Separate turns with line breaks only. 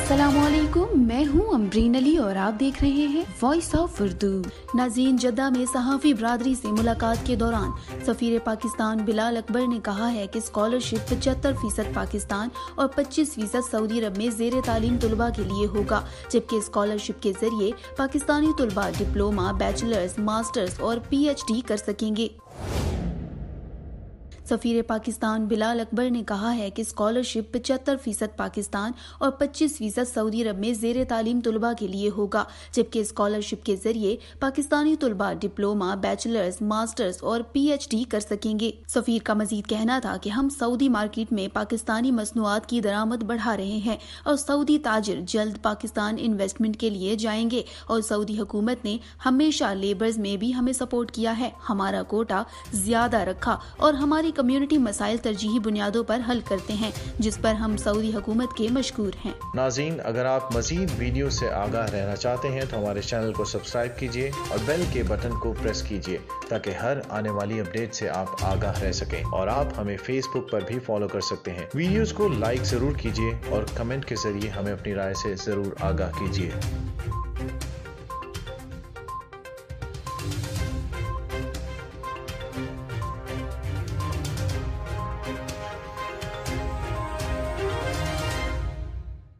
अस्सलामुअलैकुम, मैं हूँ अमरीन अली और आप देख रहे हैं वॉइस ऑफ उर्दू। नाज़रीन, जद्दा में सहाफ़ी बरादरी से मुलाकात के दौरान सफ़ीर पाकिस्तान बिलाल अकबर ने कहा है कि स्कॉलरशिप 75% पाकिस्तान और 25% सऊदी अरब में ज़ेर तालीम तलबा के लिए होगा, जबकि स्कॉलरशिप के जरिए पाकिस्तानी तलबा डिप्लोमा, बैचलर्स, मास्टर्स और PhD कर सकेंगे। सफ़ीर पाकिस्तान बिलाल अकबर ने कहा है कि स्कॉलरशिप 75% पाकिस्तान और 25% सऊदी अरब में ज़ेर तालीम तलबा के लिए होगा, जबकि स्कॉलरशिप के जरिए पाकिस्तानी तलबा डिप्लोमा, बैचलर्स, मास्टर्स और PhD कर सकेंगे। सफ़ीर का मजीद कहना था कि हम सऊदी मार्केट में पाकिस्तानी मसनूआत की दरामद बढ़ा रहे हैं और सऊदी ताजिर जल्द पाकिस्तान इन्वेस्टमेंट के लिए जाएंगे और सऊदी हुकूमत ने हमेशा लेबर्स में भी हमें सपोर्ट किया है, हमारा कोटा ज्यादा रखा और हमारी कम्युनिटी मसाइल तरजीही बुनियादों पर हल करते हैं, जिस पर हम सऊदी हुकूमत के मशकूर हैं।
नाज़रीन, अगर आप मजीद वीडियो से आगाह रहना चाहते हैं तो हमारे चैनल को सब्सक्राइब कीजिए और बेल के बटन को प्रेस कीजिए ताकि हर आने वाली अपडेट से आप आगाह रह सकें। और आप हमें फेसबुक पर भी फॉलो कर सकते हैं। वीडियोस को लाइक जरूर कीजिए और कमेंट के जरिए हमें अपनी राय से जरूर आगाह कीजिए।